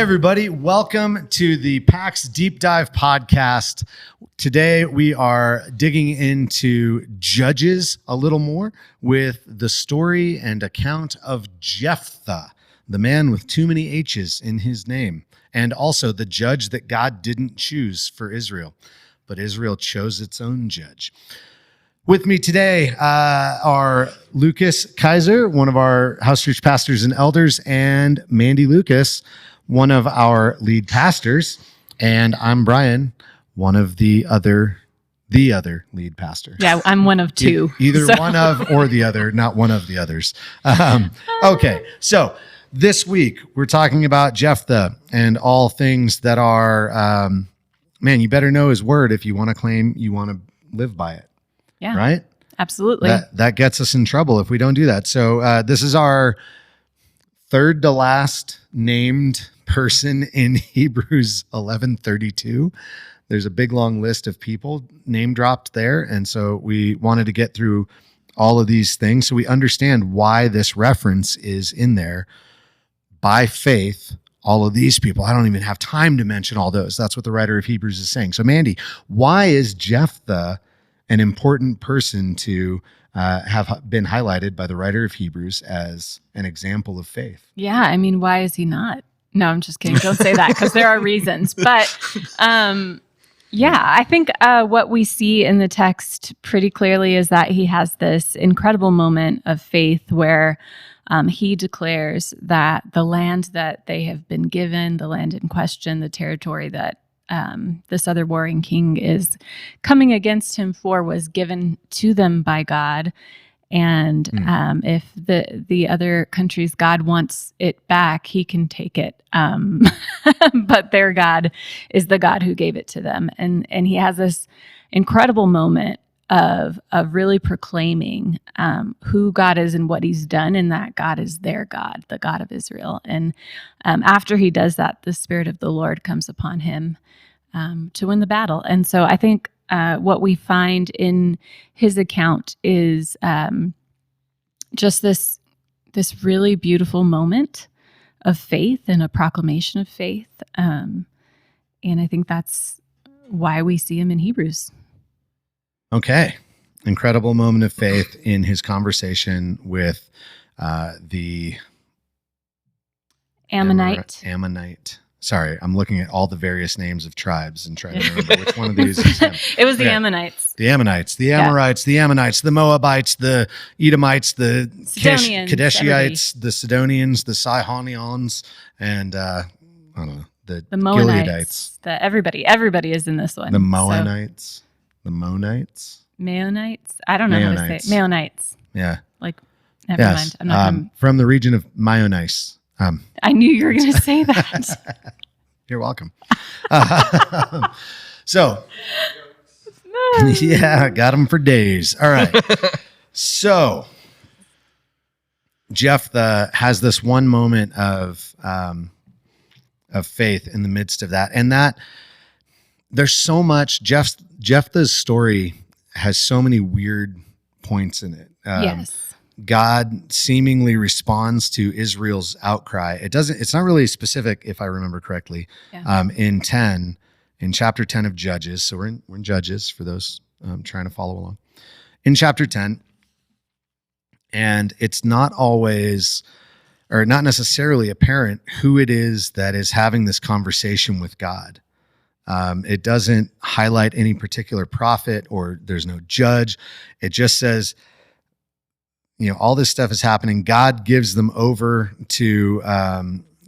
everybody. Welcome to the Pax Deep Dive podcast. Today, we are digging into Judges a little more with the story and account of Jephthah, the man with too many H's in his name, and also the judge that God didn't choose for Israel, but Israel chose its own judge. With me today are Lucas Kaiser, one of our house church pastors and elders, and Mandy Lucas, one of our lead pastors. And I'm Brian, one of the other lead pastor. Yeah, I'm one of two. Either one of or the other, not one of the others. Okay, so this week we're talking about Jephthah and all things that are, man, you better know his word if you want to claim you want to live by it. Yeah, right? Absolutely. That gets us in trouble if we don't do that. So this is our third to last named person in Hebrews 11:32. There's a big long list of people name dropped there. And so we wanted to get through all of these things so we understand why this reference is in there. By faith, all of these people, I don't even have time to mention all those. That's what the writer of Hebrews is saying. So Mandy, why is Jephthah an important person to have been highlighted by the writer of Hebrews as an example of faith? Yeah, I mean, why is he not? No, I'm just kidding. Don't say that because there are reasons. But yeah, I think what we see in the text pretty clearly is that he has this incredible moment of faith where he declares that the land that they have been given, the land in question, the territory that this other warring king is coming against him for was given to them by God. And if the other countries, God wants it back, he can take it. But their God is the God who gave it to them. And he has this incredible moment of really proclaiming who God is and what he's done, and that God is their God, the God of Israel. And after he does that, the Spirit of the Lord comes upon him to win the battle. And so I think what we find in his account is just this really beautiful moment of faith and a proclamation of faith. And I think that's why we see him in Hebrews. Okay. Incredible moment of faith in his conversation with the Ammonite. Sorry, I'm looking at all the various names of tribes and trying to remember which one of these is him. It was the Ammonites. The Ammonites, the Amorites, the Ammonites, the Moabites, the Edomites, the Kadeshiites, the Sidonians, the Sihonians, and I don't know, the Moabites. Everybody is in this one. The Moanites, the Monites. Maonites? I don't know how to say it. Maonites. Yeah. Never mind. I'm not from the region of Maonice. I knew you were going to say that. You're welcome. So, yeah, got them for days. All right. So, Jephthah has this one moment of faith in the midst of that, and that there's so much. Jephthah's story has so many weird points in it. Yes. God seemingly responds to Israel's outcry. It's not really specific, if I remember correctly, in chapter 10 of Judges. So we're in Judges for those trying to follow along. In chapter 10, and it's not always, or not necessarily apparent who it is that is having this conversation with God. It doesn't highlight any particular prophet, or there's no judge. It just says, all this stuff is happening. God gives them over to,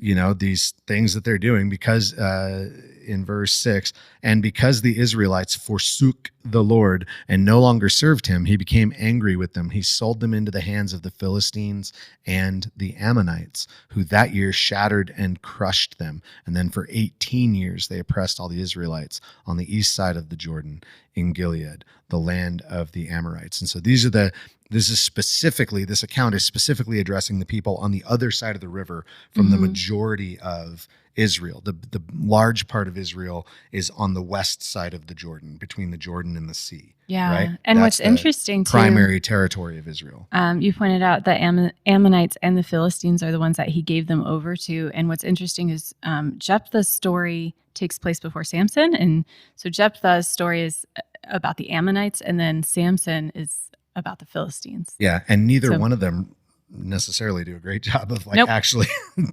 these things that they're doing because, in verse 6, and because the Israelites forsook the Lord and no longer served him, he became angry with them. He sold them into the hands of the Philistines and the Ammonites, who that year shattered and crushed them. And then for 18 years, they oppressed all the Israelites on the east side of the Jordan in Gilead, the land of the Amorites. And so these are the this account is specifically addressing the people on the other side of the river from the majority of Israel. The large part of Israel is on the west side of the Jordan, between the Jordan and the sea. Yeah. Right? And That's what's the interesting too, primary territory of Israel. You pointed out that Ammonites and the Philistines are the ones that he gave them over to. And what's interesting is Jephthah's story takes place before Samson. And so Jephthah's story is about the Ammonites, and then Samson is about the Philistines. Yeah. And neither one of them necessarily do a great job of actually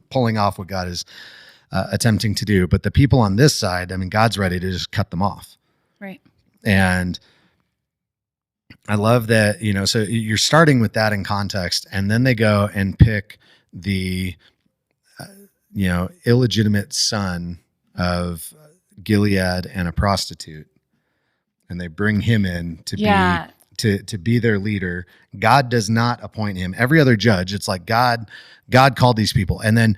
pulling off what God is attempting to do. But the people on this side, I mean, God's ready to just cut them off. Right. And I love that, so you're starting with that in context, and then they go and pick the, illegitimate son of Gilead and a prostitute, and they bring him in to be their leader. God does not appoint him. Every other judge, it's like God called these people. And then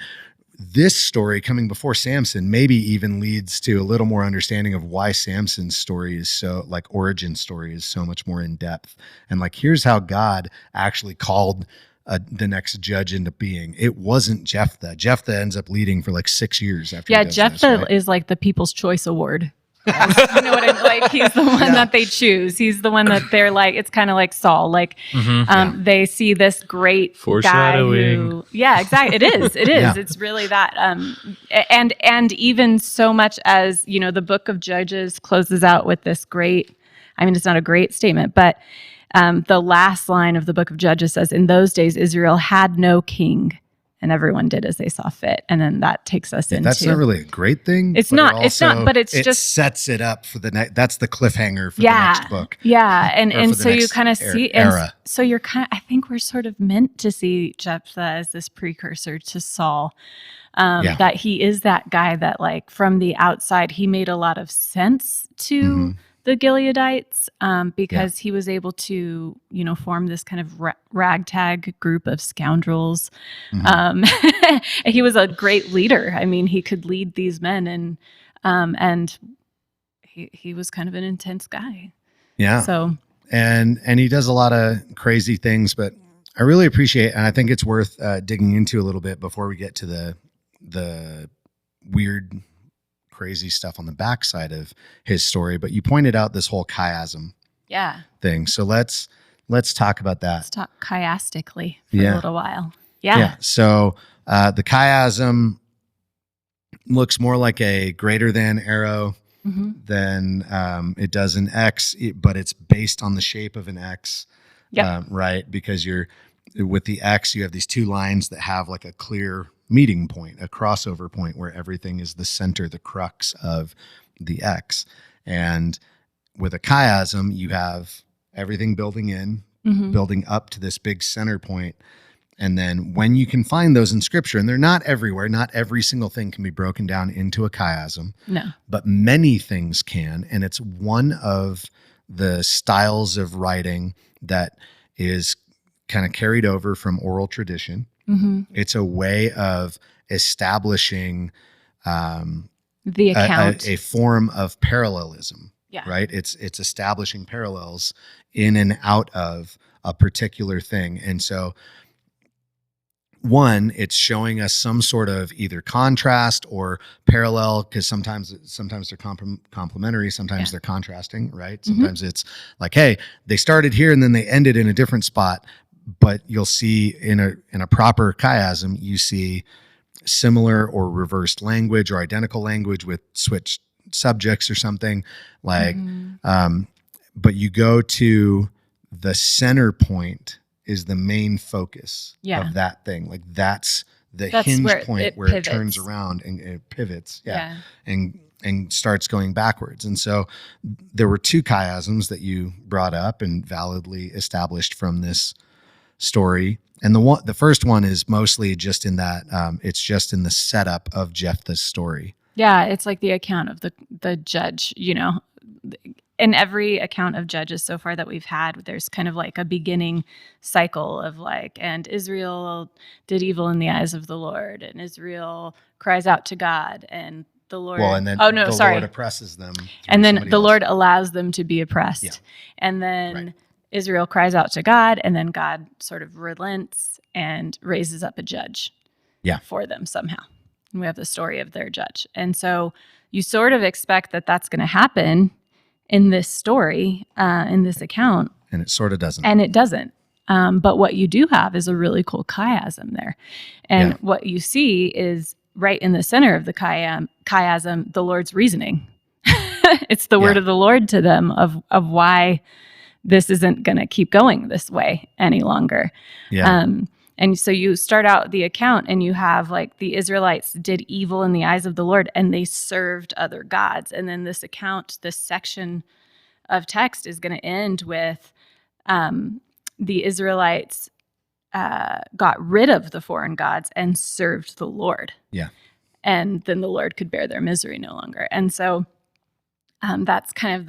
this story coming before Samson maybe even leads to a little more understanding of why Samson's story is so, origin story is so much more in depth. And here's how God actually called the next judge into being. It wasn't Jephthah. Jephthah ends up leading for 6 years after. Yeah, Jephthah is like the People's Choice Award. You know what I mean? He's the one that they choose. He's the one that they're it's kind of like Saul. They see this great foreshadowing. Guy who, exactly. It is. Yeah. It's really that. And even so much as, the book of Judges closes out with this great, it's not a great statement, but the last line of the book of Judges says, "In those days, Israel had no king, and everyone did as they saw fit." And then that takes us into... That's not really a great thing. It's not, but it sets it up for the next... That's the cliffhanger for the next book. Yeah, and so you kind of see... Era. So you're I think we're sort of meant to see Jephthah as this precursor to Saul. That he is that guy that from the outside, he made a lot of sense to... the Gileadites, because he was able to, form this kind of ragtag group of scoundrels. He was a great leader. He could lead these men, and he was kind of an intense guy. Yeah. So and he does a lot of crazy things, but I really appreciate, and I think it's worth digging into a little bit before we get to the weird, crazy stuff on the backside of his story. But you pointed out this whole chiasm thing. So let's talk about that. Let's talk chiastically for a little while. So the chiasm looks more like a greater than arrow than it does an X, but it's based on the shape of an X, right? Because with the X, you have these two lines that have a clear meeting point, a crossover point where everything is the center, the crux of the X. And with a chiasm, you have everything building up to this big center point. And then when you can find those in scripture, and they're not everywhere, not every single thing can be broken down into a chiasm, but many things can. And it's one of the styles of writing that is kind of carried over from oral tradition. It's a way of establishing the account, a form of parallelism, right? It's establishing parallels in and out of a particular thing. And so one, it's showing us some sort of either contrast or parallel, because sometimes they're complementary, sometimes they're contrasting, right? Sometimes it's hey, they started here and then they ended in a different spot. But you'll see in a proper chiasm, you see similar or reversed language or identical language with switched subjects or something but you go to the center point is the main focus of that thing. That's the hinge point where it turns around and it pivots. And starts going backwards. And so there were two chiasms that you brought up and validly established from this story. And the first one is mostly just in that it's just in the setup of Jephthah's story. Yeah, it's like the account of the judge, in every account of Judges so far that we've had, there's kind of a beginning cycle of and Israel did evil in the eyes of the Lord, and Israel cries out to God, and the Lord Lord oppresses them. And then the Lord allows them to be oppressed. And then Israel cries out to God, and then God sort of relents and raises up a judge for them somehow. And we have the story of their judge. And so you sort of expect that that's going to happen in this story, in this account. And it sort of doesn't. And it doesn't. But what you do have is a really cool chiasm there. And what you see is right in the center of the chiasm, the Lord's reasoning. It's the word of the Lord to them of why this isn't going to keep going this way any longer. And so you start out the account and you have like the Israelites did evil in the eyes of the Lord and they served other gods. And then this account, this section of text is going to end with the Israelites got rid of the foreign gods and served the Lord. Yeah. And then the Lord could bear their misery no longer. And so that's kind of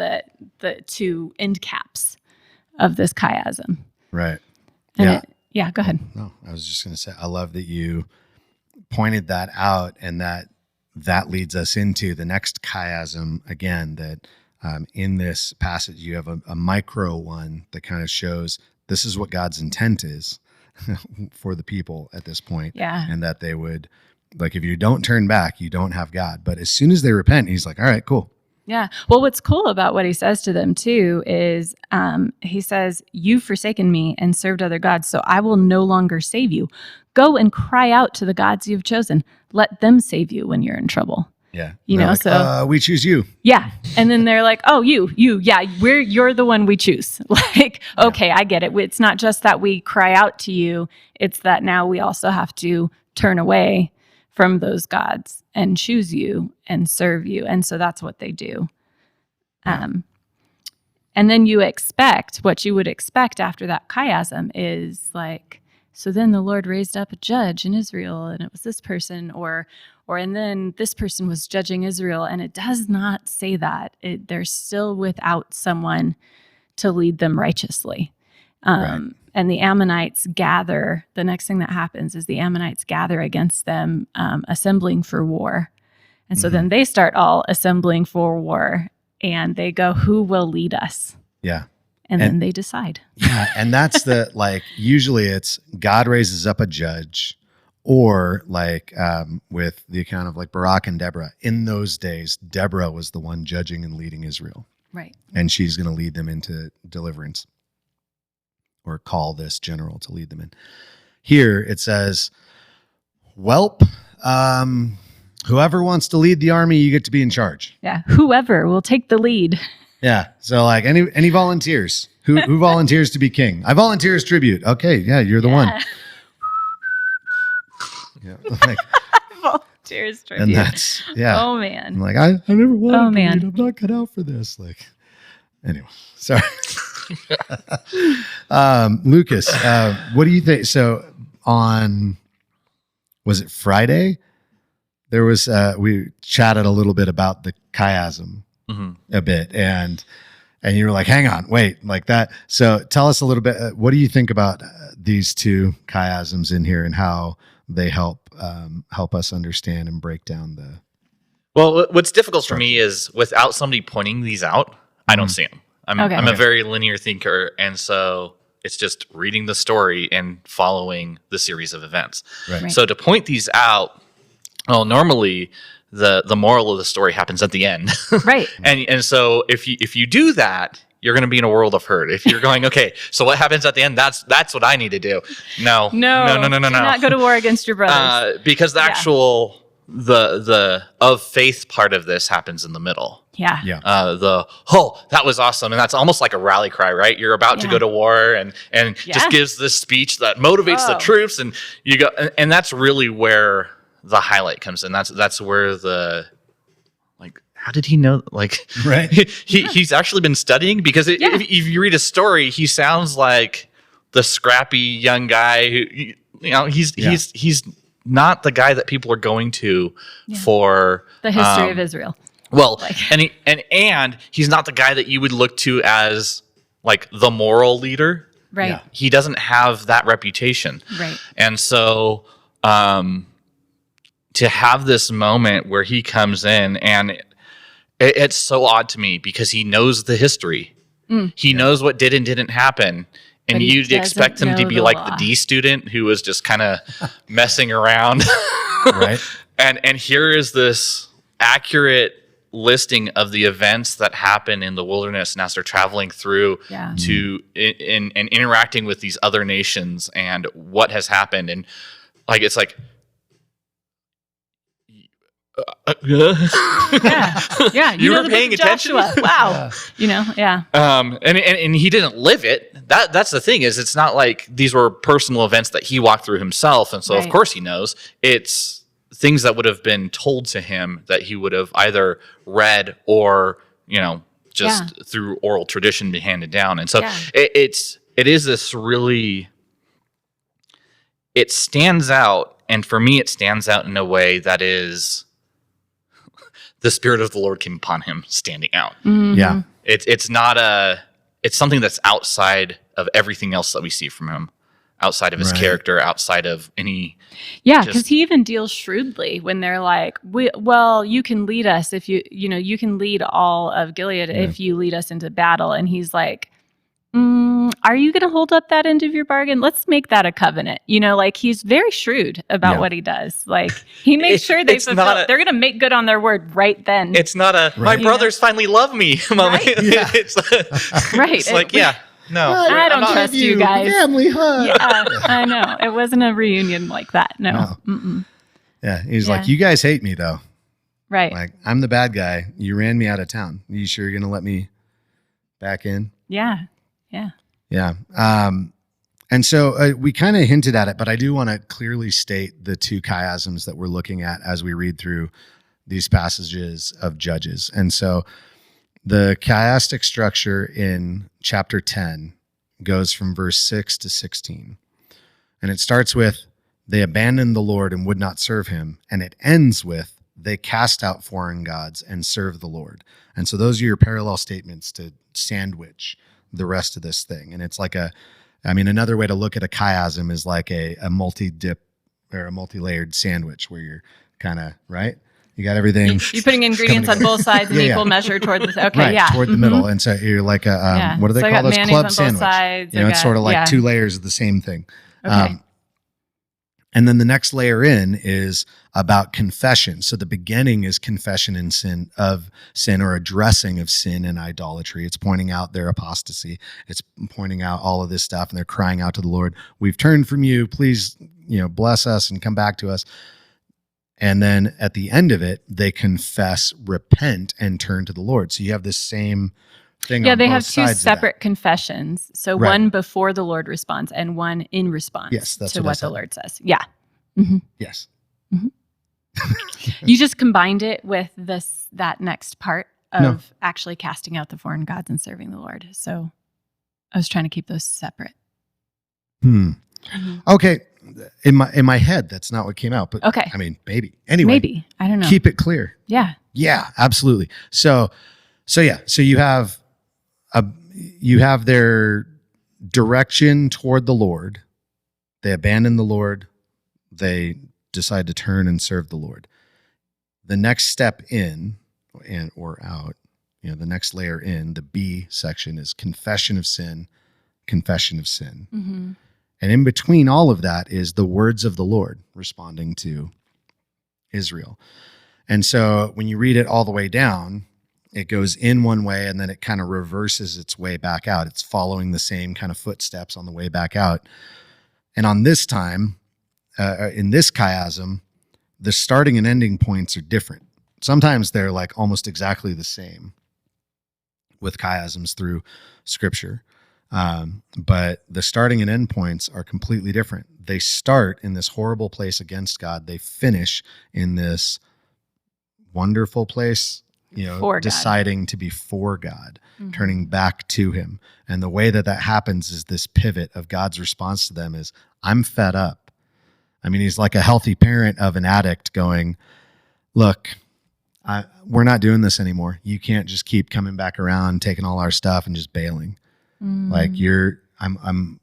the two end caps of this chiasm. Right. And go ahead. No, I was just going to say, I love that you pointed that out, and that leads us into the next chiasm again, that in this passage, you have a micro one that kind of shows this is what God's intent is for the people at this point. Yeah. And that they would, like, if you don't turn back, you don't have God. But as soon as they repent, he's like, all right, cool. Yeah. Well, what's cool about what he says to them too is he says, you've forsaken me and served other gods, so I will no longer save you. Go and cry out to the gods you've chosen. Let them save you when you're in trouble. Yeah. You know, like, so we choose you. Yeah. And then they're like, oh, you're the one we choose. Like, okay, I get it. It's not just that we cry out to you. It's that now we also have to turn away from those gods and choose you and serve you. And so that's what they do. And then you expect, what you would expect after that chiasm is like, so then the Lord raised up a judge in Israel, and it was this person, and then this person was judging Israel. And it does not say that. They're still without someone to lead them righteously. And the Ammonites gather. The next thing that happens is the Ammonites gather against them, assembling for war. And so then they start all assembling for war, and they go, who will lead us? Yeah. And then they decide. Yeah. And that's usually it's God raises up a judge, or like with the account of like Barak and Deborah. In those days, Deborah was the one judging and leading Israel. Right. And she's going to lead them into deliverance, or call this general to lead them in. Here it says, "Welp, whoever wants to lead the army, you get to be in charge." Yeah, whoever will take the lead. Yeah. So like any volunteers? Who volunteers to be king? I volunteer as tribute. Okay, yeah, you're the one. Yeah, like, volunteers tribute. And that's Oh man. I'm like, I never wanted to man. lead. I'm not cut out for this. Like, anyway, sorry. Lucas, what do you think? So was it Friday? There was, we chatted a little bit about the chiasm a bit, and you were like, hang on, wait, like that. So tell us a little bit, what do you think about these two chiasms in here and how they help us understand and break down the... Well, what's difficult for me is without somebody pointing these out, I don't see them. I'm a very linear thinker, and so it's just reading the story and following the series of events. Right. So to point these out, well, normally the moral of the story happens at the end, right? And so if you do that, you're going to be in a world of hurt. If you're going, okay, so what happens at the end? That's what I need to do. No. Do not go to war against your brothers, because the actual the of faith part of this happens in the middle. Yeah. That was awesome. And that's almost like a rally cry, right? You're about to go to war and just gives this speech that motivates the troops, and you go, and that's really where the highlight comes in. That's where the, like, how did he know? Like, right. He's actually been studying, because if you read a story, he sounds like the scrappy young guy who, he's not the guy that people are going to for the history of Israel. Well, and he's not the guy that you would look to as like the moral leader. Right. Yeah. He doesn't have that reputation. Right. And so to have this moment where he comes in, and it's so odd to me because he knows the history. He knows what did and didn't happen. And you'd expect him to be like the D student who was just kind of messing around. Right. And here is this accurate listing of the events that happen in the wilderness and as they're traveling through to and interacting with these other nations and what has happened. And like, it's like, yeah. You were paying attention. Wow. And he didn't live it. That's the thing, is it's not like these were personal events that he walked through himself. And so of course he knows. It's things that would have been told to him that he would have either read or, just through oral tradition be handed down. And so it is this really, it stands out. And for me, it stands out in a way that is, the Spirit of the Lord came upon him standing out. Mm-hmm. Yeah. It's something that's outside of everything else that we see from him, outside of his character, outside of any. Yeah, because he even deals shrewdly when they're like, well, you can lead us if you can lead all of Gilead if you lead us into battle. And he's like, are you going to hold up that end of your bargain? Let's make that a covenant. He's very shrewd about what he does. Like, he makes sure they fulfill. They're going to make good on their word right then. It's not my brothers finally love me moment. Right. It's like, no, I don't trust you guys. Family hug. Yeah, I know. It wasn't a reunion like that. No. Yeah, he's like, you guys hate me though. Right. Like, I'm the bad guy. You ran me out of town. You sure you're going to let me back in? Yeah. Yeah. And so we kind of hinted at it, but I do want to clearly state the two chiasms that we're looking at as we read through these passages of Judges. And so the chiastic structure in chapter 10 goes from verse 6 to 16. And it starts with, they abandoned the Lord and would not serve him. And it ends with, they cast out foreign gods and serve the Lord. And so those are your parallel statements to sandwich the rest of this thing. And it's like another way to look at a chiasm is like a multi-dip or a multi-layered sandwich where you're kind of, right? You got everything. You're putting ingredients on both sides in equal measure toward the, toward the middle. And so you're like what do they call those? Club sandwich. Sides, it's sort of like two layers of the same thing. Okay. And then the next layer in is about confession. So the beginning is confession and sin or addressing of sin and idolatry. It's pointing out their apostasy. It's pointing out all of this stuff, and they're crying out to the Lord, we've turned from you. Please, bless us and come back to us. And then at the end of it, they confess, repent, and turn to the Lord. So you have this same thing. Yeah, they have two separate confessions. So one before the Lord responds and one in response to what the Lord says. Yeah. Mm-hmm. Yes. Mm-hmm. You just combined it with that next part of actually casting out the foreign gods and serving the Lord. So I was trying to keep those separate. Mm-hmm. Okay. In my head, that's not what came out. But okay. Maybe. Anyway. Maybe. I don't know. Keep it clear. Yeah. Yeah, absolutely. So you have their direction toward the Lord. They abandon the Lord. They decide to turn and serve the Lord. The next step in or out, the next layer in, the B section is confession of sin. Mm-hmm. And in between all of that is the words of the Lord responding to Israel. And so when you read it all the way down, it goes in one way and then it kind of reverses its way back out. It's following the same kind of footsteps on the way back out. And on this time, in this chiasm, the starting and ending points are different. Sometimes they're like almost exactly the same with chiasms through Scripture. But the starting and end points are completely different. They start in this horrible place against God. They finish in this wonderful place, deciding to be for God, turning back to him. And the way that happens is this pivot of God's response to them is, I'm fed up. He's like a healthy parent of an addict going, look, we're not doing this anymore. You can't just keep coming back around, taking all our stuff and just bailing. Like I'm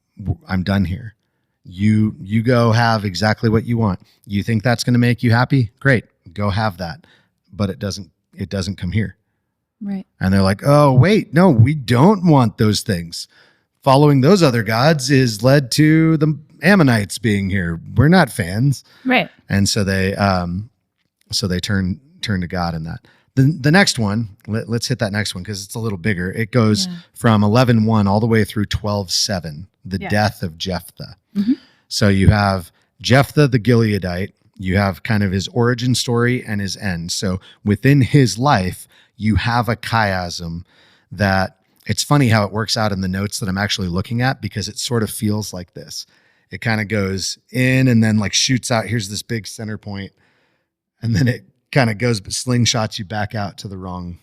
done here. You go have exactly what you want. You think that's going to make you happy? Great. Go have that. But it doesn't come here. Right. And they're like, oh, wait, no, we don't want those things. Following those other gods is led to the Ammonites being here. We're not fans. Right. And so they turn to God in that. The next one, let's hit that next one because it's a little bigger. It goes from 11:1 all the way through 12:7, the death of Jephthah. Mm-hmm. So you have Jephthah the Gileadite. You have kind of his origin story and his end. So within his life, you have a chiasm that it's funny how it works out in the notes that I'm actually looking at because it sort of feels like this. It kind of goes in and then like shoots out. Here's this big center point, and then it kind of goes, but slingshots you back out to the wrong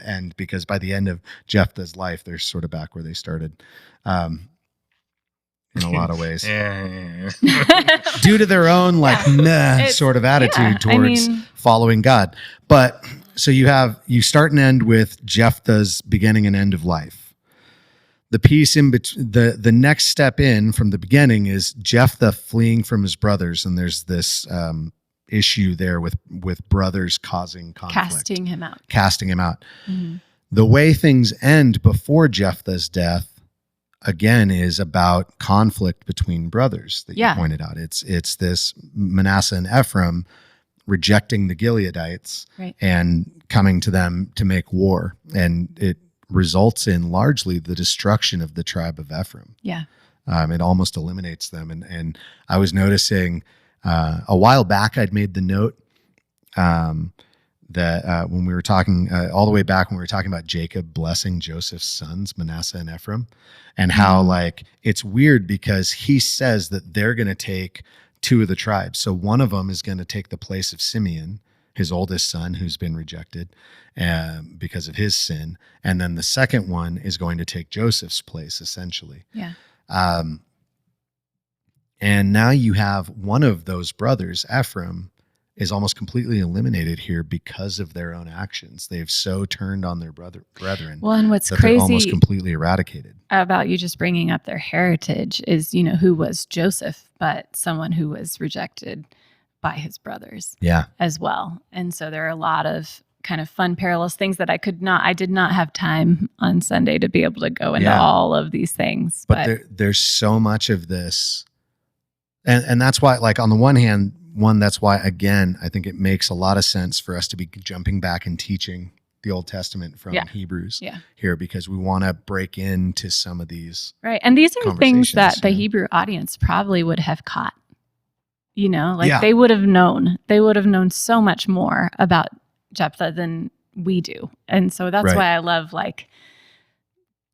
end because by the end of Jephthah's life, they're sort of back where they started. In a lot of ways, due to their own sort of attitude towards following God. But so you start and end with Jephthah's beginning and end of life. The piece in between, the next step in from the beginning is Jephthah fleeing from his brothers, and there's this issue there with brothers causing conflict, casting him out. Mm-hmm. The way things end before Jephthah's death, again, is about conflict between brothers that you pointed out. It's this Manasseh and Ephraim rejecting the Gileadites and coming to them to make war. And it results in largely the destruction of the tribe of Ephraim. Yeah. It almost eliminates them. And I was noticing a while back, I'd made the note that when we were talking all the way back when we were talking about Jacob blessing Joseph's sons, Manasseh and Ephraim, and how like it's weird because he says that they're going to take two of the tribes. So one of them is going to take the place of Simeon, his oldest son, who's been rejected because of his sin. And then the second one is going to take Joseph's place, essentially. Yeah. And now you have one of those brothers, Ephraim, is almost completely eliminated here because of their own actions. They've so turned on their brethren. Well, and what's that crazy they're almost completely eradicated about you just bringing up their heritage is, who was Joseph, but someone who was rejected by his brothers as well. And so there are a lot of kind of fun parallels, things that I did not have time on Sunday to be able to go into all of these things. But there's so much of this. And that's why, like, on the one hand, that's why, again, I think it makes a lot of sense for us to be jumping back and teaching the Old Testament from Hebrews here, because we want to break into some of these. Right. And these are things that the Hebrew audience probably would have caught, they would have known so much more about Jephthah than we do. And so that's why I love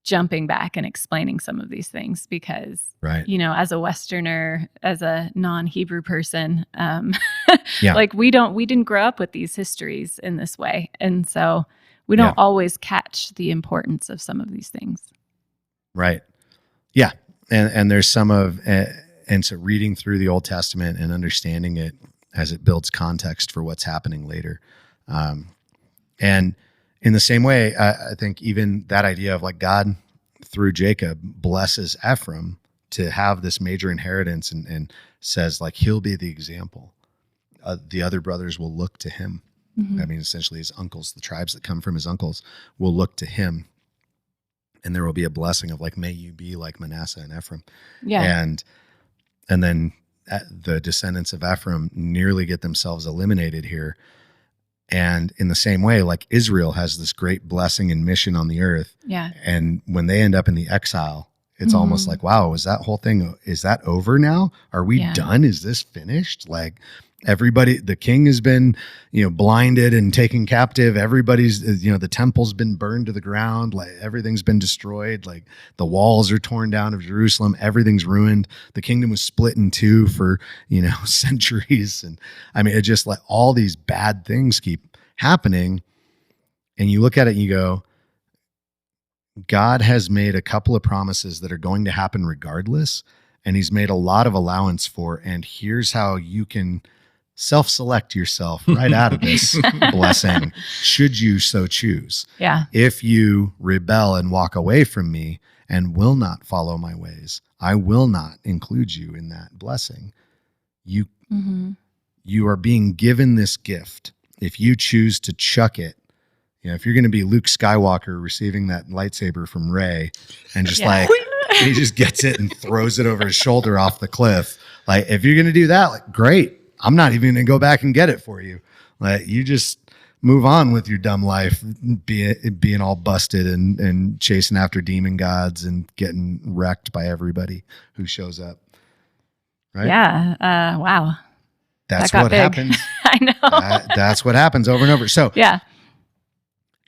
jumping back and explaining some of these things because, as a Westerner, as a non-Hebrew person, we didn't grow up with these histories in this way. And so we don't always catch the importance of some of these things. Right. Yeah. And there's some of, and so reading through the Old Testament and understanding it as it builds context for what's happening later. And in the same way, I think even that idea of God through Jacob blesses Ephraim to have this major inheritance and says he'll be the example. The other brothers will look to him. Mm-hmm. I mean, essentially his uncles, the tribes that come from his uncles will look to him, and there will be a blessing of may you be like Manasseh and Ephraim. Yeah. And then the descendants of Ephraim nearly get themselves eliminated here. And in the same way, Israel has this great blessing and mission on the earth. Yeah. And when they end up in the exile, it's almost wow, is that whole thing, is that over now? Are we done? Is this finished? Everybody, the king has been, blinded and taken captive. Everybody's, the temple's been burned to the ground. Everything's been destroyed. The walls are torn down of Jerusalem. Everything's ruined. The kingdom was split in two for, centuries. And I mean, it just all these bad things keep happening. And you look at it and you go, God has made a couple of promises that are going to happen regardless. And he's made a lot of allowance for, and here's how you can self-select yourself right out of this blessing, should you so choose. Yeah. If you rebel and walk away from me and will not follow my ways, I will not include you in that blessing. You are being given this gift. If you choose to chuck it, if you're going to be Luke Skywalker receiving that lightsaber from Rey and just he just gets it and throws it over his shoulder off the cliff. Like, if you're going to do that, like, great. I'm not even going to go back and get it for you. Like, you just move on with your dumb life, being all busted and chasing after demon gods and getting wrecked by everybody who shows up. Right? Yeah. Wow. That's what happens. I know. That's what happens over and over. So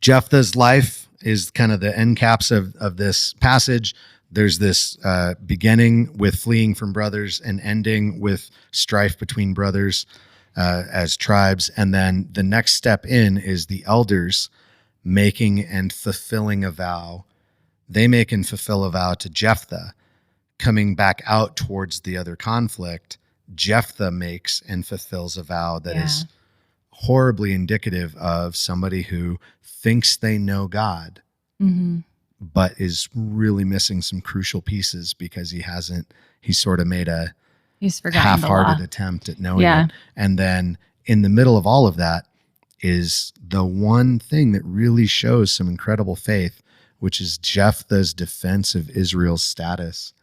Jephthah's life is kind of the end caps of this passage. There's this beginning with fleeing from brothers and ending with strife between brothers as tribes. And then the next step in is the elders making and fulfilling a vow. They make and fulfill a vow to Jephthah. Coming back out towards the other conflict, Jephthah makes and fulfills a vow that is horribly indicative of somebody who thinks they know God, but is really missing some crucial pieces because he's sort of made a half-hearted attempt at knowing it. And then in the middle of all of that is the one thing that really shows some incredible faith, which is Jephthah's defense of Israel's status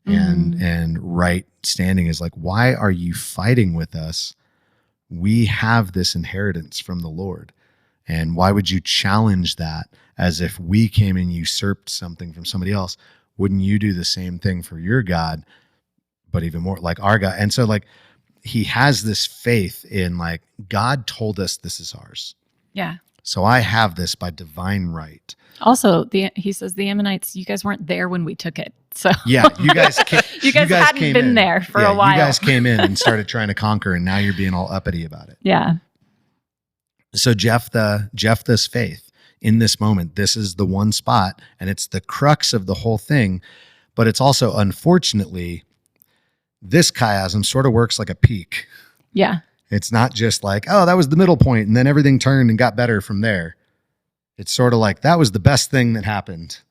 and right standing. Is like, why are you fighting with us? We have this inheritance from the Lord. And why would you challenge that as if we came and usurped something from somebody else? Wouldn't you do the same thing for your God, but even more like our God? And so like, he has this faith in like, God told us this is ours. Yeah. So I have this by divine right. Also, he says the Ammonites, you guys weren't there when we took it. So yeah, you guys hadn't been there for a while. You guys came in and started trying to conquer, and now you're being all uppity about it. Yeah. So Jephthah's faith in this moment, this is the one spot, and it's the crux of the whole thing. But it's also, unfortunately, this chiasm sort of works like a peak. Yeah. It's not just like, oh, that was the middle point, and then everything turned and got better from there. It's sort of like, that was the best thing that happened.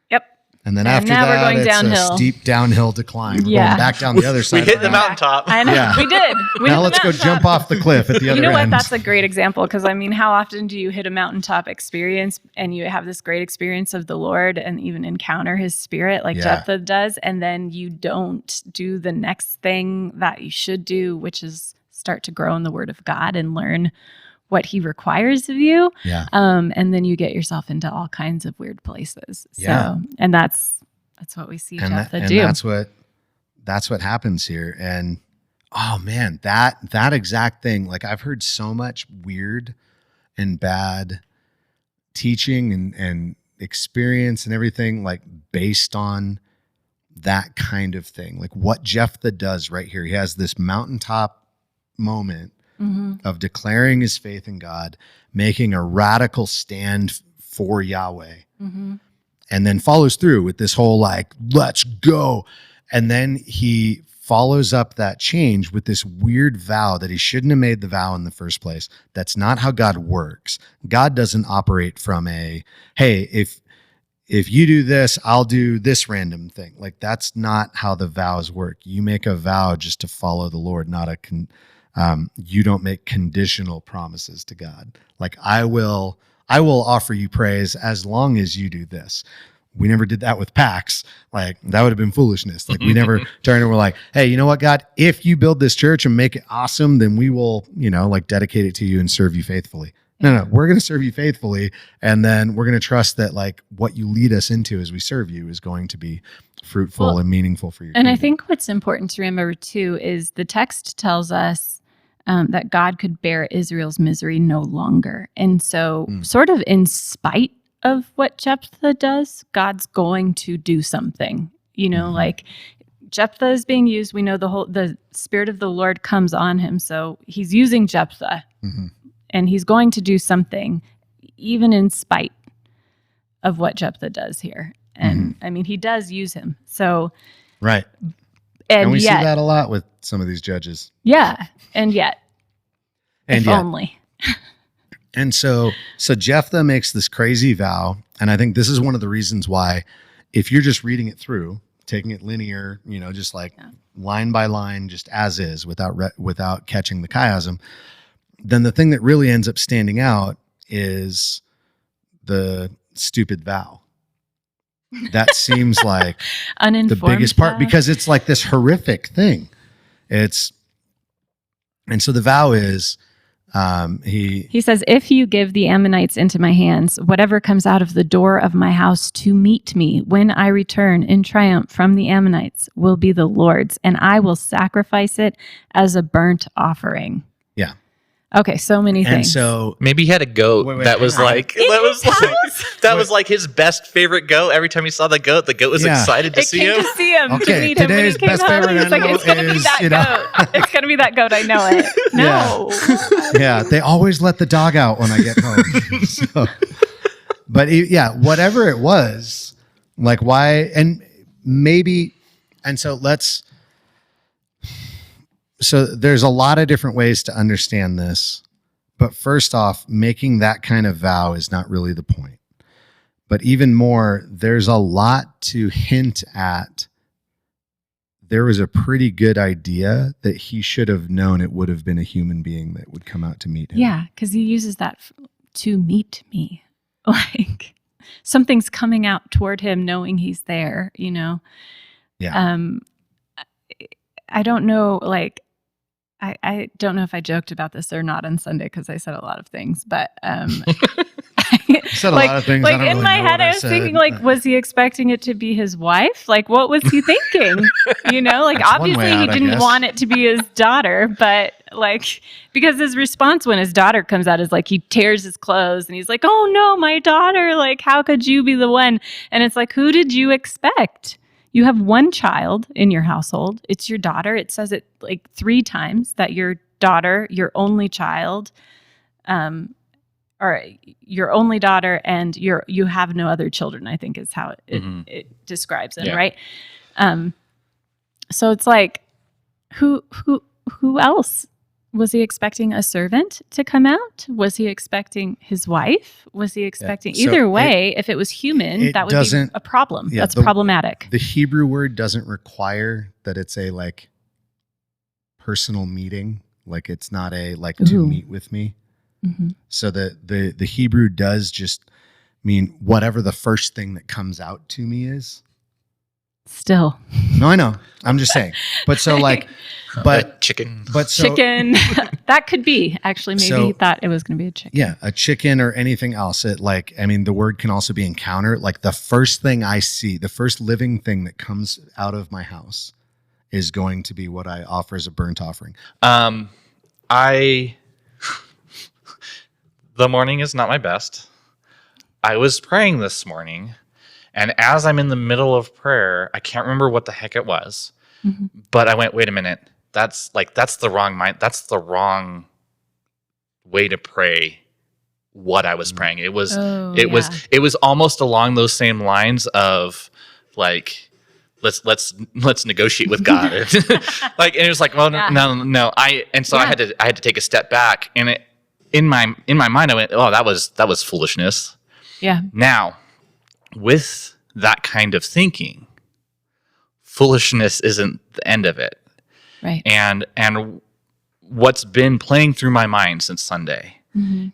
Yep. And then after now that, we're going it's downhill. a steep downhill decline. We're going back down the other side. We hit the mountaintop. I know. Yeah. We did. Now let's go jump off the cliff at the other end. You know what? That's a great example, because I mean, how often do you hit a mountaintop experience and you have this great experience of the Lord and even encounter his spirit like Jephthah does, and then you don't do the next thing that you should do, which is start to grow in the Word of God and learn what he requires of you. Yeah. And then you get yourself into all kinds of weird places. So, and that's what we see Jephthah do. And that's what happens here. And oh man, that exact thing, like I've heard so much weird and bad teaching and experience and everything, like based on that kind of thing. Like what Jephthah does right here. He has this mountaintop moment of declaring his faith in God, making a radical stand for Yahweh, and then follows through with this whole like, let's go. And then he follows up that change with this weird vow that he shouldn't have made the vow in the first place. That's not how God works. God doesn't operate from a, hey, if you do this, I'll do this random thing. Like that's not how the vows work. You make a vow just to follow the Lord, not you don't make conditional promises to God. Like I will offer you praise as long as you do this. We never did that with Pax. Like that would have been foolishness. Like we never turned and we're like, hey, you know what, God, if you build this church and make it awesome, then we will, like dedicate it to you and serve you faithfully. No, we're going to serve you faithfully. And then we're going to trust that like what you lead us into as we serve you is going to be fruitful and meaningful for you. And I think what's important to remember too is the text tells us that God could bear Israel's misery no longer. And so sort of in spite of what Jephthah does, God's going to do something, like Jephthah is being used. We know the Spirit of the Lord comes on him. So he's using Jephthah and he's going to do something even in spite of what Jephthah does here. And I mean, he does use him. So, right. And we see that a lot with some of these judges. Yeah. And yet, only. And so Jephthah makes this crazy vow. And I think this is one of the reasons why, if you're just reading it through, taking it linear, just like line by line, just as is, without catching the chiasm, then the thing that really ends up standing out is the stupid vow. That seems like the biggest part because it's like this horrific thing. And so the vow is, he says, if you give the Ammonites into my hands, whatever comes out of the door of my house to meet me when I return in triumph from the Ammonites will be the Lord's, and I will sacrifice it as a burnt offering. Yeah. Okay, so many things. And so maybe he had a goat that was like his best favorite goat. Every time he saw the goat was excited to see him. To see him, okay, to meet him when he came home. He's like, it's going to be that goat. It's going to be that goat. I know it. No. Yeah, they always let the dog out when I get home. So, but whatever it was, like why, and maybe, and so So there's a lot of different ways to understand this, but first off, making that kind of vow is not really the point. But even more, there's a lot to hint at. There was a pretty good idea that he should have known it would have been a human being that would come out to meet him. Yeah, because he uses that to meet me. Like something's coming out toward him knowing he's there, you know? Yeah. I don't know, like, I don't know if I joked about this or not on Sunday because I said a lot of things, but said a lot of things. Like in my head, I was thinking, like, was he expecting it to be his wife? Like, what was he thinking? You know, like obviously he didn't want it to be his daughter, but like because his response when his daughter comes out is like he tears his clothes and he's like, "Oh no, my daughter! Like, how could you be the one?" And it's like, who did you expect? You have one child in your household. It's your daughter. It says it like 3 times that your daughter, your only child, or your only daughter, and you have no other children, I think is how it describes it, right? So it's like, who else? Was he expecting a servant to come out? Was he expecting his wife? Was he expecting either way? If it was human, that would be a problem. That's problematic. The Hebrew word doesn't require that it's a like personal meeting. Like it's not a like to meet with me. Mm-hmm. So the Hebrew does just mean whatever the first thing that comes out to me is. Still. No, I know. I'm just saying. But so like, but chicken. But so, chicken. That could be actually. Maybe he thought it was going to be a chicken. Yeah, a chicken or anything else. It like, I mean, the word can also be encounter. Like the first thing I see, the first living thing that comes out of my house is going to be what I offer as a burnt offering. The morning is not my best. I was praying this morning. And as I'm in the middle of prayer, I can't remember what the heck it was, but I went, wait a minute, that's the wrong mind. That's the wrong way to pray what I was praying. It was almost along those same lines of like, let's negotiate with God. Like, and it was like, well, no. I had to take a step back, and in my mind, I went, oh, that was foolishness. Yeah. Now, with that kind of thinking, foolishness isn't the end of it. Right. And what's been playing through my mind since Sunday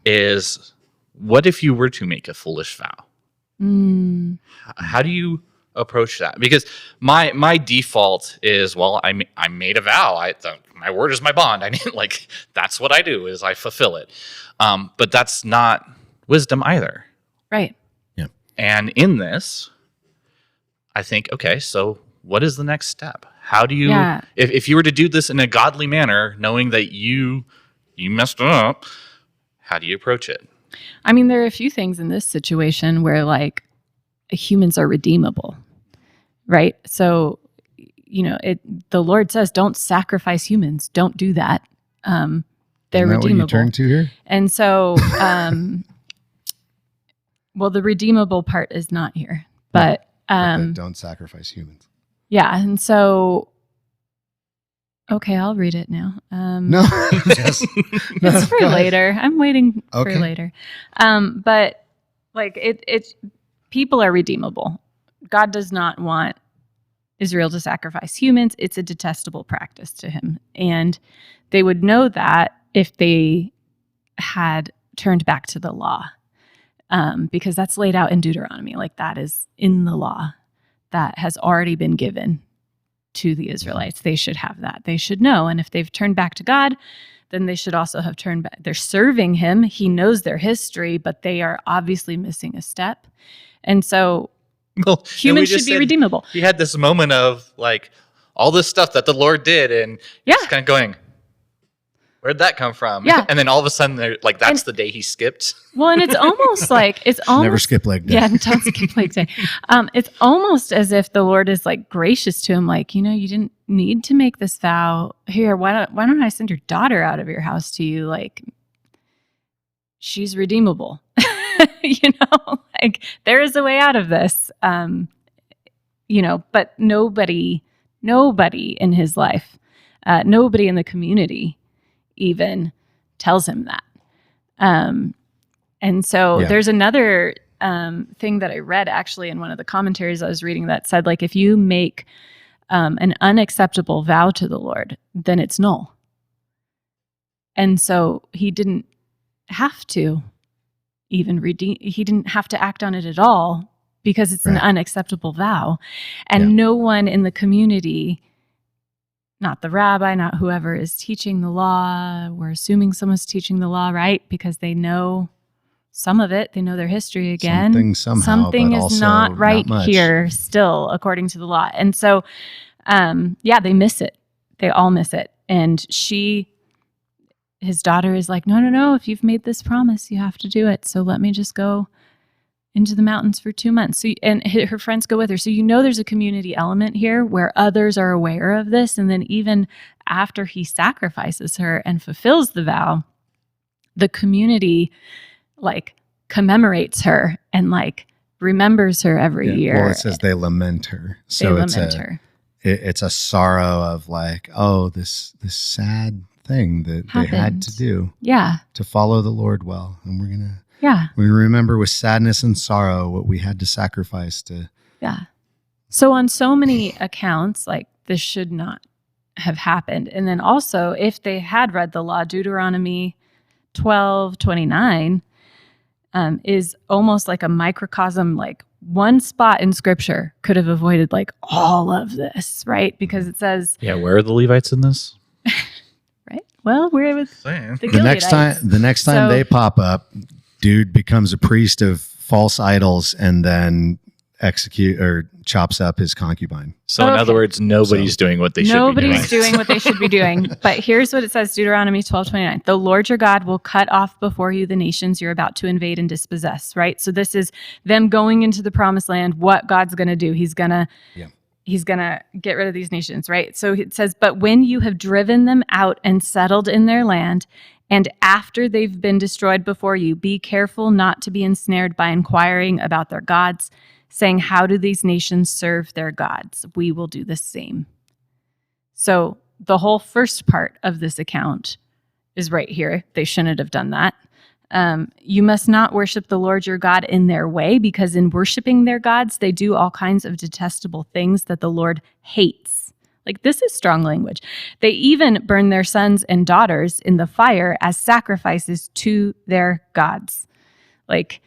is, what if you were to make a foolish vow? How do you approach that? Because my default is, well, I made a vow. My word is my bond. I mean, like, that's what I do, is I fulfill it. But that's not wisdom either. Right. And in this, I think, okay, so what is the next step? How do you, if you were to do this in a godly manner, knowing that you messed up, how do you approach it? I mean, there are a few things in this situation where like humans are redeemable, right? So, you know, the Lord says, don't sacrifice humans. Don't do that. They're redeemable. What you turn to here? And so, well, the redeemable part is not here, but don't sacrifice humans. Yeah, and so, okay, I'll read it now. No, it's for later. I'm waiting for later. But like it, people are redeemable. God does not want Israel to sacrifice humans. It's a detestable practice to him, and they would know that if they had turned back to the law. because that's laid out in Deuteronomy. Like that is in the law that has already been given to the Israelites. They should have that. They should know. And if they've turned back to God, then they should also have turned back. They're serving him. He knows their history, but they are obviously missing a step. And so humans should be redeemable. He had this moment of like all this stuff that the Lord did, and just kind of going, where'd that come from? Yeah. And then all of a sudden, that's the day he skipped. Well, and it's almost like never skip leg day. Yeah, don't skip leg day. It's almost as if the Lord is like gracious to him, like, you didn't need to make this vow. Here, why don't I send your daughter out of your house to you? Like, she's redeemable. Like there is a way out of this. But nobody in his life, nobody in the community even tells him that. And so there's another thing that I read actually in one of the commentaries I was reading that said, like, if you make an unacceptable vow to the Lord, then it's null. And so he didn't have to even he didn't have to act on it at all because it's an unacceptable vow. And no one in the community, not the rabbi, not whoever is teaching the law, we're assuming someone's teaching the law, right? Because they know some of it, they know their history again. Something is not right here still, according to the law. And so, they miss it. They all miss it. And his daughter is like, no, if you've made this promise, you have to do it. So let me just go into the mountains for 2 months. So, and her friends go with her. So there's a community element here where others are aware of this. And then even after he sacrifices her and fulfills the vow, the community like commemorates her and like remembers her every year. Well, it says they lament her. So it's a sorrow of like, oh, this sad thing that they had to do. Yeah. To follow the Lord well. And we remember with sadness and sorrow what we had to sacrifice to. Yeah. So on so many accounts, like this should not have happened. And then also if they had read the law, Deuteronomy 12:29 is almost like a microcosm, like one spot in scripture could have avoided like all of this, right? Because it says, where are the Levites in this? Right. Well, we're with the next time they pop up, dude becomes a priest of false idols and then execute or chops up his concubine. So in other words, nobody's doing what they should be doing. Nobody's doing what they should be doing. But here's what it says, Deuteronomy 12:29. The Lord your God will cut off before you the nations you're about to invade and dispossess, right? So this is them going into the promised land, what God's going to do. He's going to get rid of these nations, right? So it says, but when you have driven them out and settled in their land, and after they've been destroyed before you, be careful not to be ensnared by inquiring about their gods, saying, how do these nations serve their gods? We will do the same. So the whole first part of this account is right here. They shouldn't have done that. You must not worship the Lord your God in their way, because in worshiping their gods, they do all kinds of detestable things that the Lord hates. Like, this is strong language. They even burn their sons and daughters in the fire as sacrifices to their gods. Like,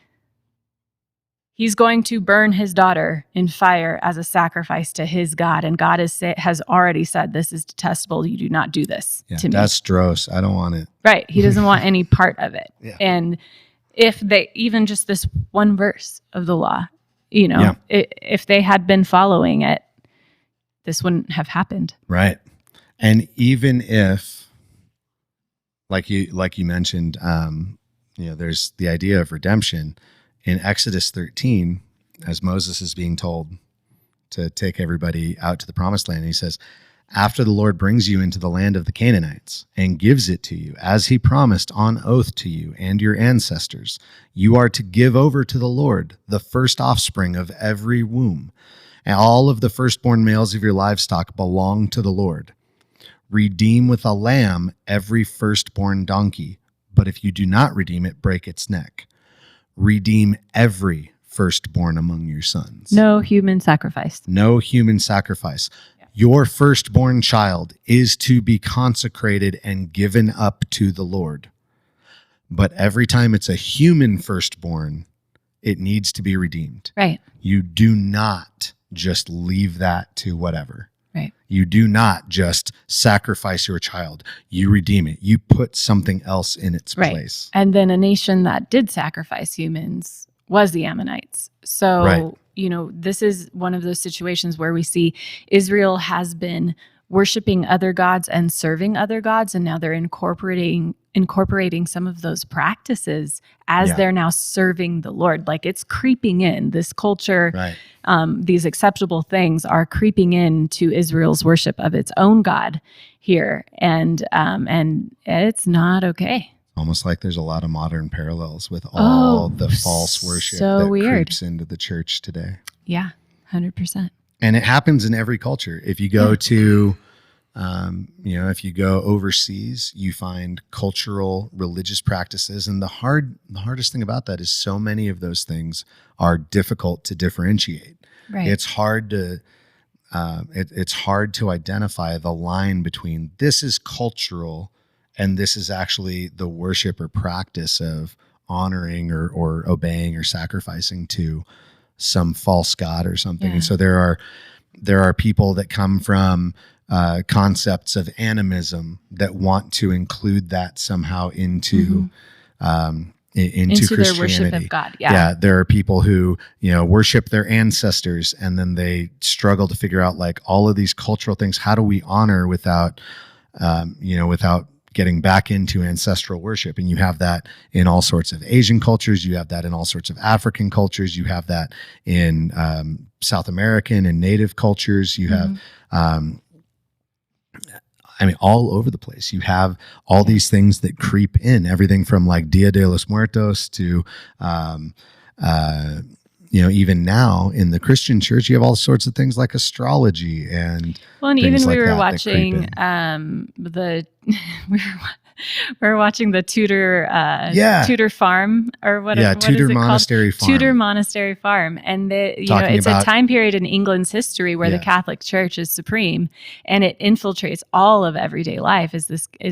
he's going to burn his daughter in fire as a sacrifice to his God. And God has already said, this is detestable. You do not do this to me. That's gross. I don't want it. Right. He doesn't want any part of it. Yeah. And if they, even just this one verse of the law, if they had been following it, this wouldn't have happened. Right. And even if, like you mentioned, there's the idea of redemption. In Exodus 13, as Moses is being told to take everybody out to the promised land, he says, after the Lord brings you into the land of the Canaanites and gives it to you, as he promised on oath to you and your ancestors, you are to give over to the Lord the first offspring of every womb, and all of the firstborn males of your livestock belong to the Lord. Redeem with a lamb every firstborn donkey, but if you do not redeem it, break its neck. Redeem every firstborn among your sons. No human sacrifice. No human sacrifice. Yeah. Your firstborn child is to be consecrated and given up to the Lord. But every time it's a human firstborn, it needs to be redeemed. Right. You do not just leave that to whatever. Right. You do not just sacrifice your child. You redeem it. You put something else in its place. And then a nation that did sacrifice humans was the Ammonites. So, this is one of those situations where we see Israel has been worshiping other gods and serving other gods, and now they're incorporating some of those practices as they're now serving the Lord. Like, it's creeping in. This culture, these acceptable things are creeping into Israel's worship of its own God here, and it's not okay. Almost like there's a lot of modern parallels with all the false worship that creeps into the church today. Yeah, 100%. And it happens in every culture. If you go to, if you go overseas, you find cultural religious practices. And the hardest thing about that is so many of those things are difficult to differentiate. Right. It's hard to identify the line between this is cultural and this is actually the worship or practice of honoring or obeying or sacrificing to some false god or something. And so there are people that come from concepts of animism that want to include that somehow into Christianity. Their worship of God. Yeah, there are people who worship their ancestors, and then they struggle to figure out like all of these cultural things. How do we honor without getting back into ancestral worship? And you have that in all sorts of Asian cultures. You have that in all sorts of African cultures. You have that in South American and Native cultures. You have, all over the place. You have all these things that creep in, everything from like Dia de los Muertos to, even now in the Christian church, you have all sorts of things like astrology and even we were watching we were watching the Tudor farm or what? Yeah, what Tudor is it Monastery called? Farm. Tudor Monastery Farm, and it's a time period in England's history where the Catholic Church is supreme, and it infiltrates all of everyday life. Is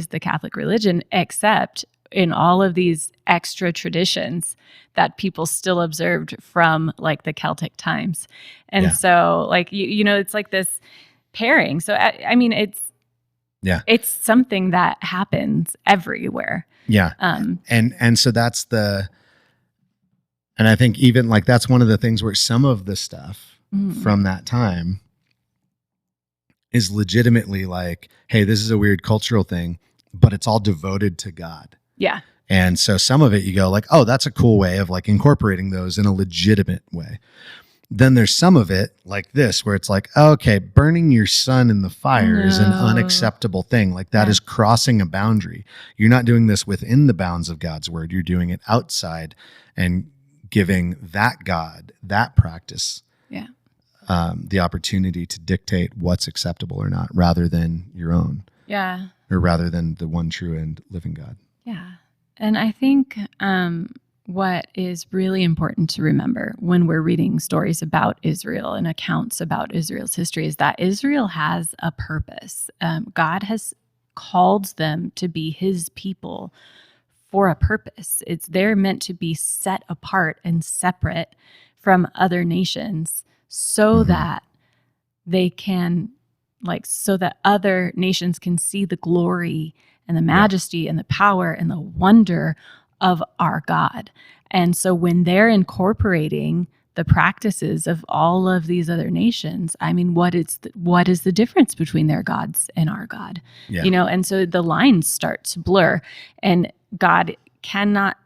the Catholic religion, except in all of these extra traditions that people still observed from like the Celtic times. And so like, it's like this pairing. So, it's something that happens everywhere. Yeah. And so that's and I think even like, that's one of the things where some of the stuff from that time is legitimately like, hey, this is a weird cultural thing, but it's all devoted to God. Yeah. And so some of it you go like, oh, that's a cool way of like incorporating those in a legitimate way. Then there's some of it like this, where it's like, oh, okay, burning your son in the fire is an unacceptable thing. Like that is crossing a boundary. You're not doing this within the bounds of God's word. You're doing it outside and giving that God, that practice, the opportunity to dictate what's acceptable or not, rather than your own. Yeah. Or rather than the one true and living God. Yeah. And I think what is really important to remember when we're reading stories about Israel and accounts about Israel's history is that Israel has a purpose. God has called them to be his people for a purpose. They're meant to be set apart and separate from other nations so that they can, so that other nations can see the glory and the majesty and the power and the wonder of our God. And so when they're incorporating the practices of all of these other nations, what is the difference between their gods and our God? Yeah. And so the lines start to blur, and God cannot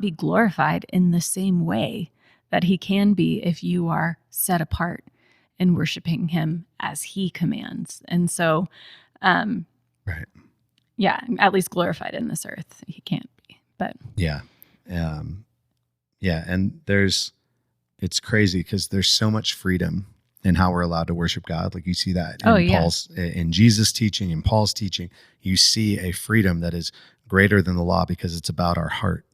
be glorified in the same way that he can be if you are set apart and worshiping him as he commands. And so, right. Yeah, at least glorified in this earth. He can't be, but. Yeah. And it's crazy because there's so much freedom in how we're allowed to worship God. Like you see that in Jesus' teaching, in Paul's teaching, you see a freedom that is greater than the law because it's about our heart.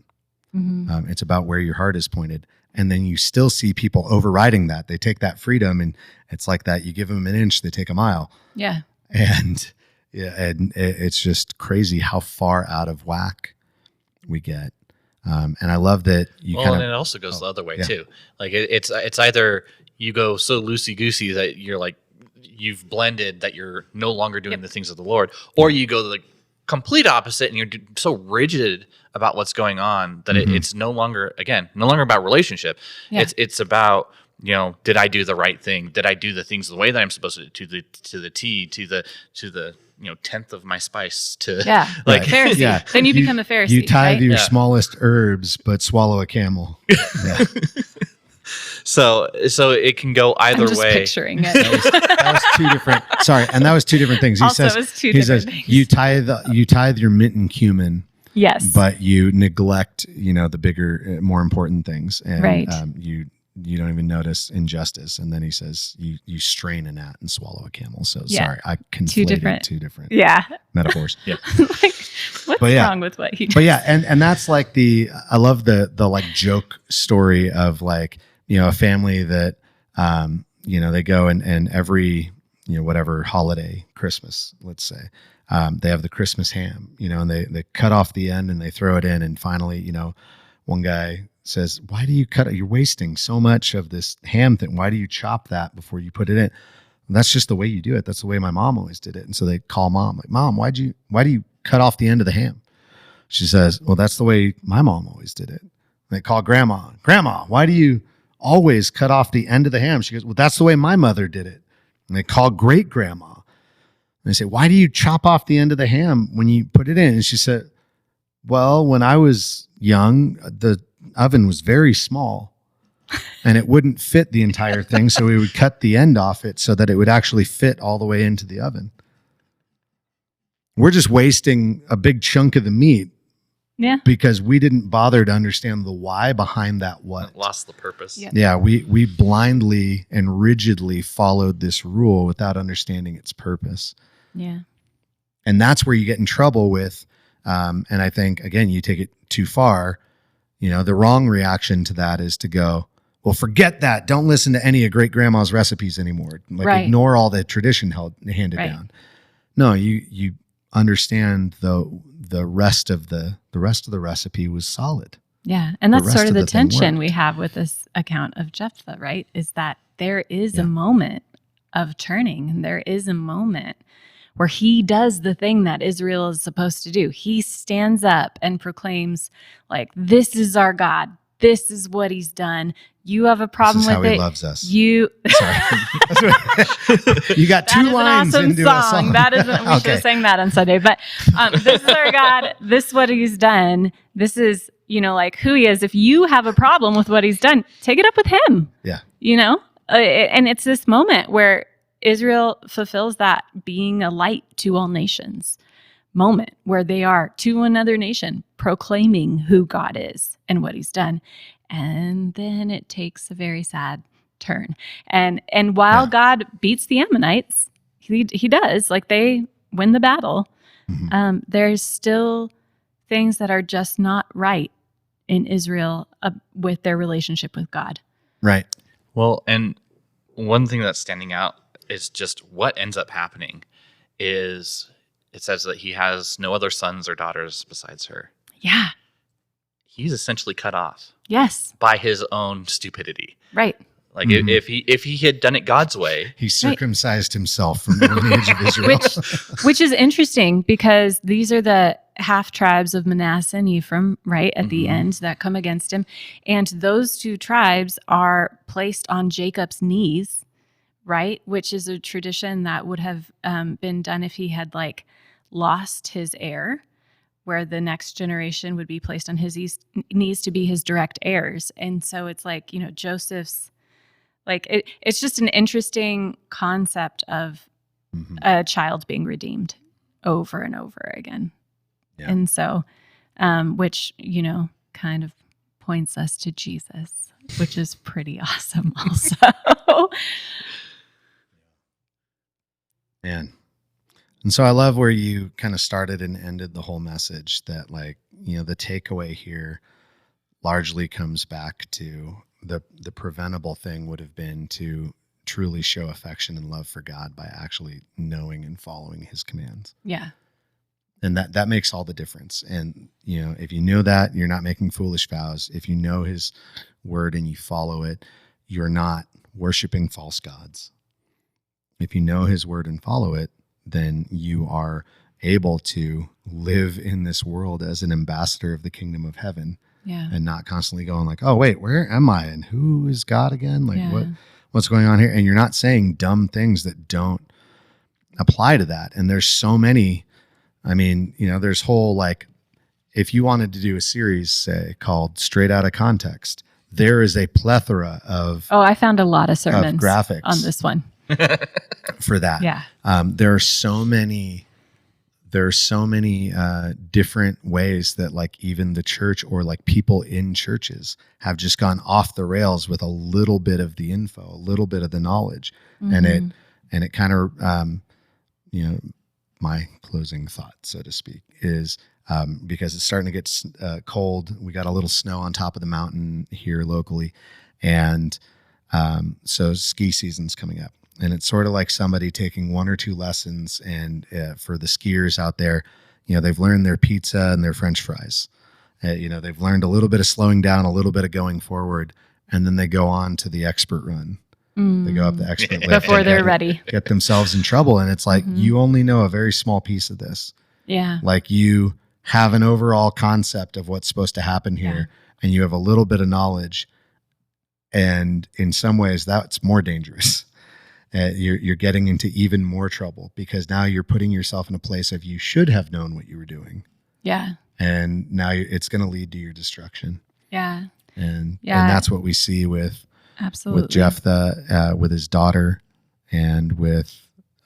Mm-hmm. It's about where your heart is pointed. And then you still see people overriding that. They take that freedom and it's like that. You give them an inch, they take a mile. Yeah. And it's just crazy how far out of whack we get. And I love that you and it also goes the other way too. Like it's either you go so loosey goosey that you're like you've blended that you're no longer doing the things of the Lord, or you go the complete opposite and you're so rigid about what's going on that it's no longer about relationship. It's about, did I do the right thing? Did I do the things the way that I'm supposed to the T, to the 10th of my spice to like Pharisee. Yeah. Then you become a Pharisee. You tithe right? your smallest herbs, but swallow a camel. Yeah. So it can go either I'm just way. Picturing it. That was two different. Sorry, and that was two different things. He also, says, it was two different things. You tithe your mint and cumin. Yes. But you neglect, the bigger, more important things, and right. You don't even notice injustice. And then he says, you strain a gnat and swallow a camel. So sorry, I conflated two different metaphors. Yeah. Like, what's wrong with what he? But and that's like I love the like joke story of like, a family that, they go and every, whatever holiday, Christmas, let's say, they have the Christmas ham, and they cut off the end and they throw it in. And finally, one guy says, why do you cut it? You're wasting so much of this ham thing. Why do you chop that before you put it in? And that's just the way you do it. That's the way my mom always did it. And so they call mom, like, Mom, why do you cut off the end of the ham? She says, well, that's the way my mom always did it. And they call Grandma, why do you always cut off the end of the ham? She goes, well, that's the way my mother did it. And they call great grandma. And they say, why do you chop off the end of the ham when you put it in? And she said, well, when I was young, the oven was very small and it wouldn't fit the entire thing. So we would cut the end off it so that it would actually fit all the way into the oven. We're just wasting a big chunk of the meat. Yeah. Because we didn't bother to understand the why behind that what. Lost the purpose. Yeah. Yeah, we blindly and rigidly followed this rule without understanding its purpose. Yeah. And that's where you get in trouble with, and I think, again, you take it too far. The wrong reaction to that is to go, well, forget that. Don't listen to any of great grandma's recipes anymore. Like ignore all the tradition handed down. No, you understand the rest of the recipe was solid. Yeah. And that's sort of the tension we have with this account of Jephthah, right? Is that there is a moment of turning, and there is a moment where he does the thing that Israel is supposed to do. He stands up and proclaims, like, this is our God. This is what he's done. You have a problem with it. He loves us. You got two lines into a song. That isn't. We should have sang that on Sunday. But this is our God. This is what he's done. This is, like who he is. If you have a problem with what he's done, take it up with him. Yeah. And it's this moment where Israel fulfills that being a light to all nations moment, where they are to another nation proclaiming who God is and what he's done. And then it takes a very sad turn. And while God beats the Ammonites, he does, like they win the battle, there's still things that are just not right in Israel with their relationship with God. Right. Well, and one thing that's standing out is just what ends up happening is it says that he has no other sons or daughters besides her. Yeah. He's essentially cut off. Yes. By his own stupidity. Right. Like if he had done it God's way, he circumcised himself from the lineage of Israel. Which is interesting because these are the half tribes of Manasseh and Ephraim, right, at the end that come against him. And those two tribes are placed on Jacob's knees, right, which is a tradition that would have been done if he had lost his heir, where the next generation would be placed on his knees to be his direct heirs. And so it's Joseph's, it's just an interesting concept of a child being redeemed over and over again. Yeah. And so, which, kind of points us to Jesus, which is pretty awesome also. Man. And so I love where you kind of started and ended the whole message that the takeaway here largely comes back to the preventable thing would have been to truly show affection and love for God by actually knowing and following his commands. Yeah. And that makes all the difference. And, if you know that, you're not making foolish vows. If you know his word and you follow it, you're not worshiping false gods. If you know his word and follow it, then you are able to live in this world as an ambassador of the kingdom of heaven. Yeah. And not constantly going like, oh, wait, where am I? And who is God again? Like what's going on here? And you're not saying dumb things that don't apply to that. And there's so many, there's whole, like, if you wanted to do a series, say, called Straight Outta Context, there is a plethora of I found a lot of sermons graphics on this one for that. Yeah. There are so many different ways that, like, even the church or like people in churches have just gone off the rails with a little bit of the info, a little bit of the knowledge. And it kind of, my closing thought, so to speak, is because it's starting to get cold. We got a little snow on top of the mountain here locally. And so ski season's coming up. And it's sort of like somebody taking one or two lessons. And for the skiers out there, they've learned their pizza and their French fries. They've learned a little bit of slowing down, a little bit of going forward, and then they go on to the expert run. They go up the expert lift before they're ready, get themselves in trouble. And it's like, you only know a very small piece of this. Yeah. Like, you have an overall concept of what's supposed to happen here, and you have a little bit of knowledge. And in some ways that's more dangerous. You're getting into even more trouble, because now you're putting yourself in a place of, you should have known what you were doing. Yeah. And now it's going to lead to your destruction. Yeah. And that's what we see with Jephthah, with his daughter, and with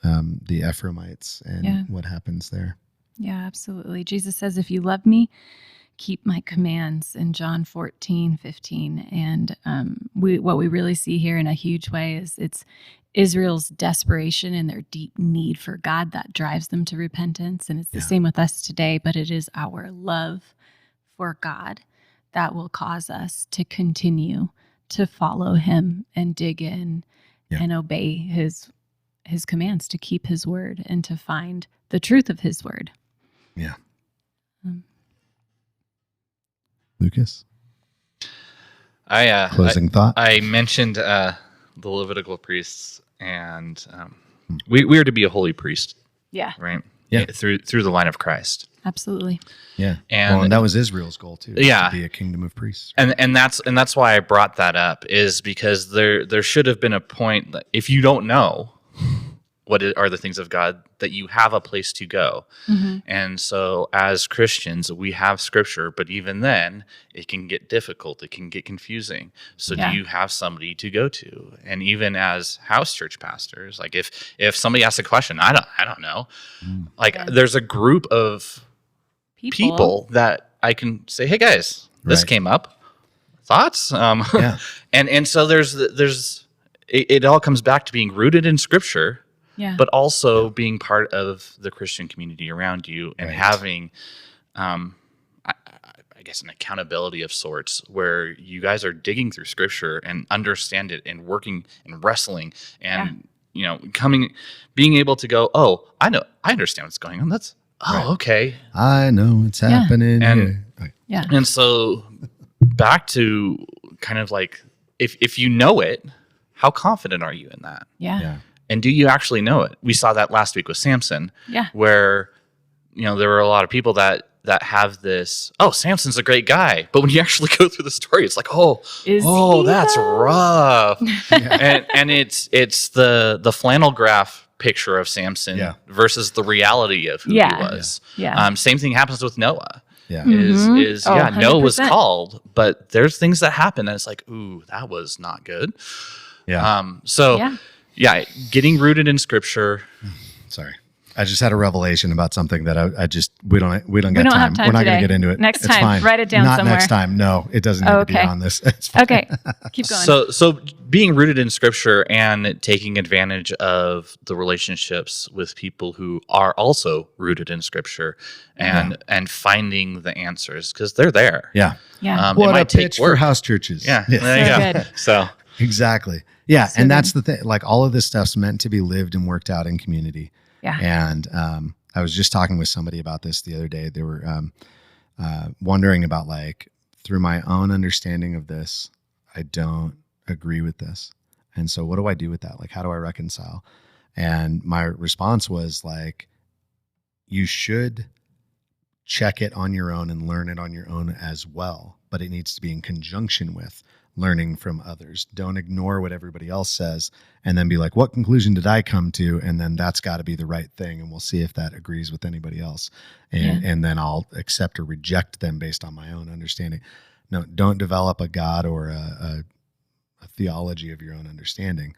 the Ephraimites, and what happens there. Yeah, absolutely. Jesus says, if you love me, keep my commands in John 14:15. And what we really see here in a huge way is it's Israel's desperation and their deep need for God that drives them to repentance. And it's the same with us today, but it is our love for God that will cause us to continue to follow him and dig in and obey his commands, to keep his word and to find the truth of his word. Yeah. Lucas? Closing thought? I mentioned the Levitical priests, and we are to be a holy priest. Yeah. Right? Yeah. Through the line of Christ. Absolutely. Yeah. And that was Israel's goal too. Yeah. To be a kingdom of priests. And that's why I brought that up, is because there should have been a point that if you don't know what are the things of God, that you have a place to go. Mm-hmm. And so as Christians, we have scripture, but even then it can get difficult. It can get confusing. So do you have somebody to go to? And even as house church pastors, like if somebody asks a question, I don't know, there's a group of people that I can say, hey guys, this came up. Thoughts? And so there's it all comes back to being rooted in scripture. Yeah. But also being part of the Christian community around you, and having, I guess, an accountability of sorts, where you guys are digging through scripture and understand it, and working and wrestling, and being able to go, oh, I understand what's going on. That's okay. I know what's happening. And and so back to kind of like, if you know it, how confident are you in that? Yeah. And do you actually know it? We saw that last week with Samson, where, there were a lot of people that have this, oh, Samson's a great guy. But when you actually go through the story, it's like, that's rough. and it's the flannel graph picture of Samson versus the reality of who he was. Same thing happens with Noah. Noah was called, but there's things that happen and it's like, ooh, that was not good. Getting rooted in scripture. Sorry. I just had a revelation about something that we don't get time. We're not going to get into it. Next it's time, fine. write it down not somewhere. Next time. No, it doesn't need to be on this. It's fine. Okay. Keep going. So being rooted in scripture and taking advantage of the relationships with people who are also rooted in scripture, and finding the answers, because they're there. Yeah. Yeah. What a pitch for house churches. Yeah. There you go. So exactly. Yeah. So and that's the thing. Like, all of this stuff's meant to be lived and worked out in community. Yeah. And I was just talking with somebody about this the other day. They were wondering about, like, through my own understanding of this, I don't agree with this. And so what do I do with that? Like, how do I reconcile? And my response was like, you should check it on your own and learn it on your own as well. But it needs to be in conjunction with learning from others. Don't ignore what everybody else says and then be like, what conclusion did I come to? And then that's got to be the right thing. And we'll see if that agrees with anybody else. And then I'll accept or reject them based on my own understanding. No, don't develop a God or a theology of your own understanding.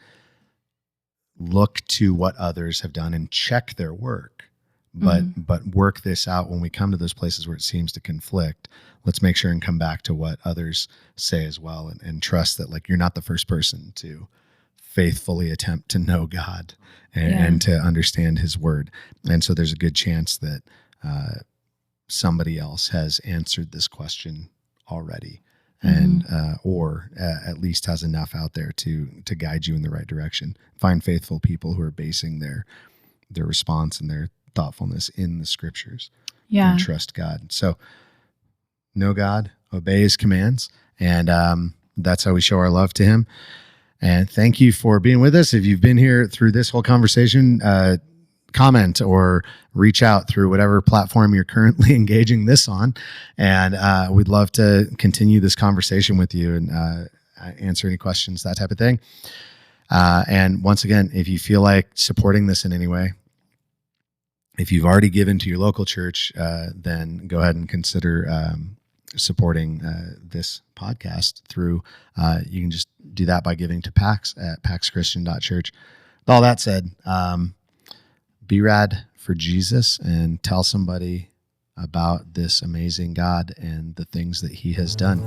Look to what others have done and check their work. But work this out when we come to those places where it seems to conflict. Let's make sure and come back to what others say as well, and trust that, like, you're not the first person to faithfully attempt to know God and to understand his word. And so there's a good chance that somebody else has answered this question already, and or at least has enough out there to guide you in the right direction. Find faithful people who are basing their response and their thoughtfulness in the scriptures, and trust God. So know God, obey his commands, and that's how we show our love to him. And thank you for being with us. If you've been here through this whole conversation, comment or reach out through whatever platform you're currently engaging this on, and we'd love to continue this conversation with you and answer any questions, that type of thing. And once again, if you feel like supporting this in any way, if you've already given to your local church, then go ahead and consider supporting this podcast through, you can just do that by giving to Pax at paxchristian.church. With all that said, be rad for Jesus and tell somebody about this amazing God and the things that he has done.